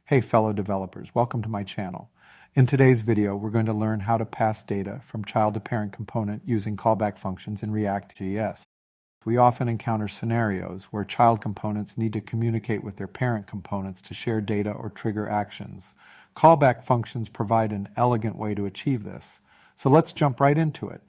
Hey fellow developers, welcome to my channel. In today's video, we're going to learn how to pass data from child to parent component using callback functions in React.js. We often encounter scenarios where child components need to communicate with their parent components to share data or trigger actions. Callback functions provide an elegant way to achieve this. So let's jump right into it.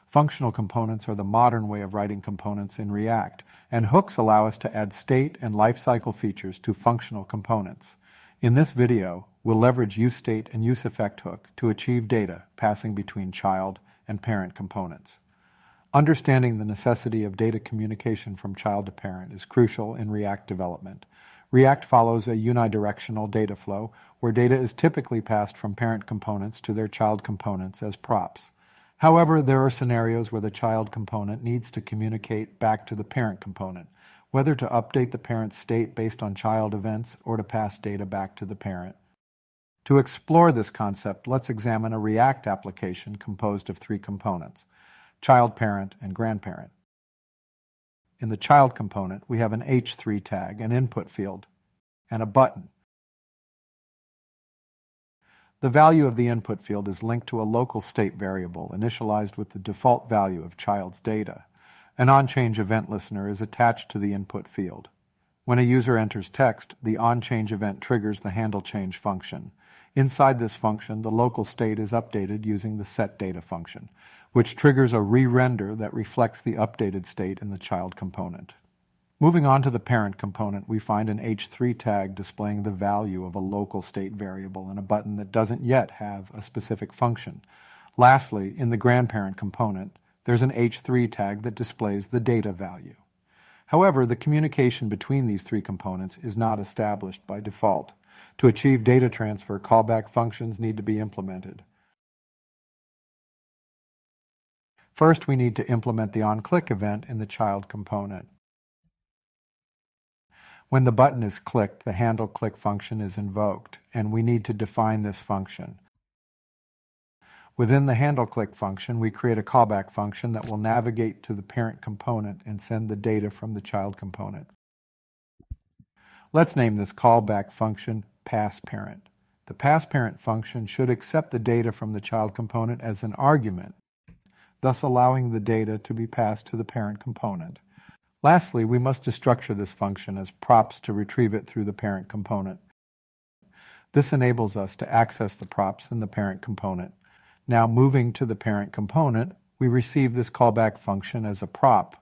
Functional components are the modern way of writing components in React, and hooks allow us to add state and lifecycle features to functional components. In this video, we'll leverage useState and useEffect hook to achieve data passing between child and parent components. Understanding the necessity of data communication from child to parent is crucial in React development. React follows a unidirectional data flow where data is typically passed from parent components to their child components as props. However, there are scenarios where the child component needs to communicate back to the parent component, whether to update the parent's state based on child events or to pass data back to the parent. To explore this concept, let's examine a React application composed of three components: child parent and grandparent. In the child component, we have an h3 tag, an input field, and a button. The value of the input field is linked to a local state variable initialized with the default value of child's data. An onChange event listener is attached to the input field. When a user enters text, the onChange event triggers the handleChange function. Inside this function, the local state is updated using the setData function, which triggers a re-render that reflects the updated state in the child component. Moving on to the parent component, we find an h3 tag displaying the value of a local state variable and a button that doesn't yet have a specific function. Lastly, in the grandparent component, there's an h3 tag that displays the data value. However, the communication between these three components is not established by default. To achieve data transfer, callback functions need to be implemented. First, we need to implement the onClick event in the child component. When the button is clicked, the handleClick function is invoked, and we need to define this function. Within the handleClick function, we create a callback function that will navigate to the parent component and send the data from the child component. Let's name this callback function passParent. The passParent function should accept the data from the child component as an argument, thus allowing the data to be passed to the parent component. Lastly, we must destructure this function as props to retrieve it through the parent component. This enables us to access the props in the parent component. Now, moving to the parent component, we receive this callback function as a prop.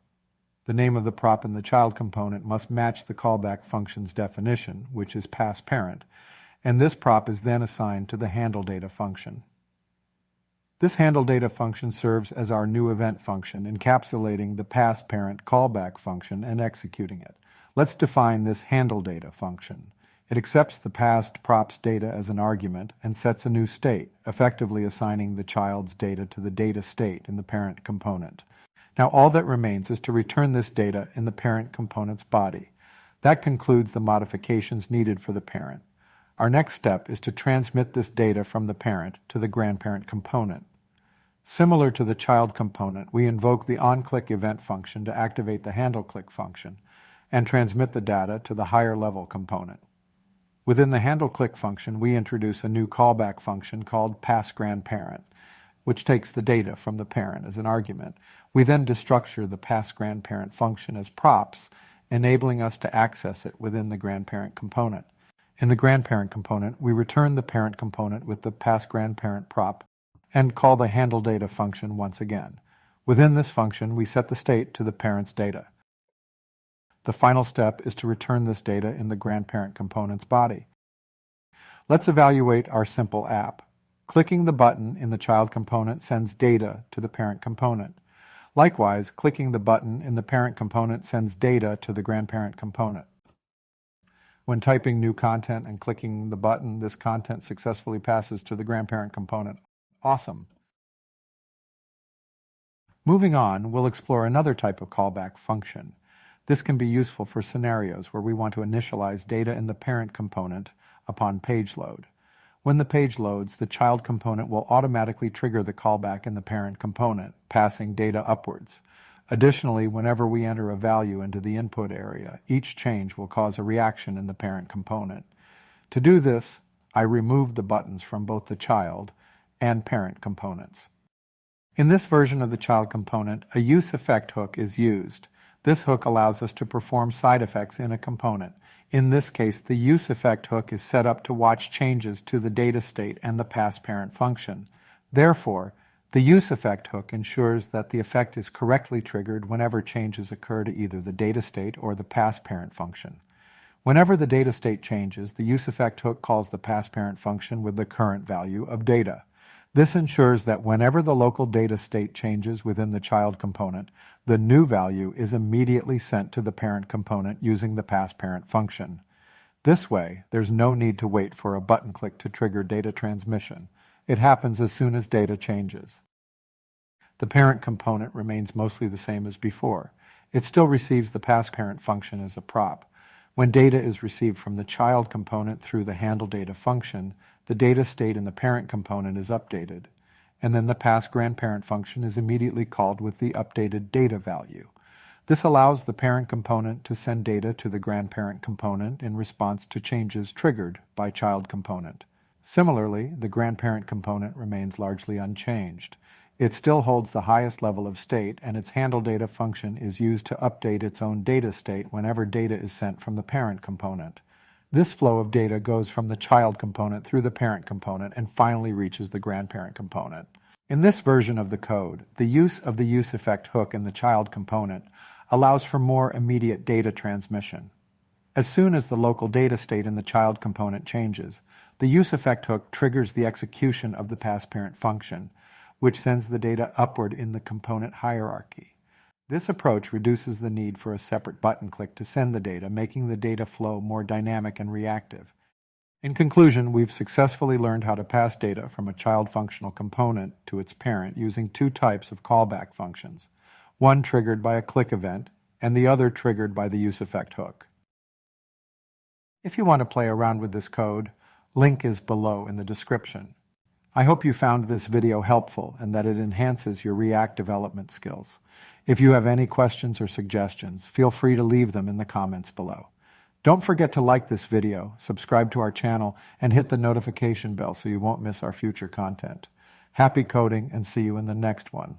The name of the prop in the child component must match the callback function's definition, which is passParent, and this prop is then assigned to the handleData function. This handleData function serves as our new event function, encapsulating the passParent callback function and executing it. Let's define this handleData function. It accepts the passed props data as an argument and sets a new state, effectively assigning the child's data to the data state in the parent component. Now all that remains is to return this data in the parent component's body. That concludes the modifications needed for the parent. Our next step is to transmit this data from the parent to the grandparent component. Similar to the child component, we invoke the onClick event function to activate the handleClick function and transmit the data to the higher level component. Within the handleClick function, we introduce a new callback function called passGrandparent, which takes the data from the parent as an argument. We then destructure the passGrandparent function as props, enabling us to access it within the grandparent component. In the grandparent component, we return the parent component with the passGrandparent prop and call the handleData function once again. Within this function, we set the state to the parent's data. The final step is to return this data in the grandparent component's body. Let's evaluate our simple app. Clicking the button in the child component sends data to the parent component. Likewise, clicking the button in the parent component sends data to the grandparent component. When typing new content and clicking the button, this content successfully passes to the grandparent component. Awesome. Moving on, we'll explore another type of callback function. This can be useful for scenarios where we want to initialize data in the parent component upon page load. When the page loads, the child component will automatically trigger the callback in the parent component, passing data upwards. Additionally, whenever we enter a value into the input area, each change will cause a reaction in the parent component. To do this, I removed the buttons from both the child and parent components. In this version of the child component, a useEffect hook is used. This hook allows us to perform side effects in a component. In this case, the useEffect hook is set up to watch changes to the data state and the passParent function. Therefore, the useEffect hook ensures that the effect is correctly triggered whenever changes occur to either the data state or the passParent function. Whenever the data state changes, the useEffect hook calls the passParent function with the current value of data. This ensures that whenever the local data state changes within the child component, the new value is immediately sent to the parent component using the passParent function. This way, there's no need to wait for a button click to trigger data transmission. It happens as soon as data changes. The parent component remains mostly the same as before. It still receives the passParent function as a prop. When data is received from the child component through the handleData function, the data state in the parent component is updated, and then the passGrandparent function is immediately called with the updated data value. This allows the parent component to send data to the grandparent component in response to changes triggered by child component. Similarly, the grandparent component remains largely unchanged. It still holds the highest level of state, and its handleData function is used to update its own data state whenever data is sent from the parent component. This flow of data goes from the child component through the parent component and finally reaches the grandparent component. In this version of the code, the use of the useEffect hook in the child component allows for more immediate data transmission. As soon as the local data state in the child component changes, the useEffect hook triggers the execution of the passParent function, which sends the data upward in the component hierarchy. This approach reduces the need for a separate button click to send the data, making the data flow more dynamic and reactive. In conclusion, we've successfully learned how to pass data from a child functional component to its parent using two types of callback functions, one triggered by a click event and the other triggered by the useEffect hook. If you want to play around with this code, link is below in the description. I hope you found this video helpful and that it enhances your React development skills. If you have any questions or suggestions, feel free to leave them in the comments below. Don't forget to like this video, subscribe to our channel, and hit the notification bell so you won't miss our future content. Happy coding, and see you in the next one.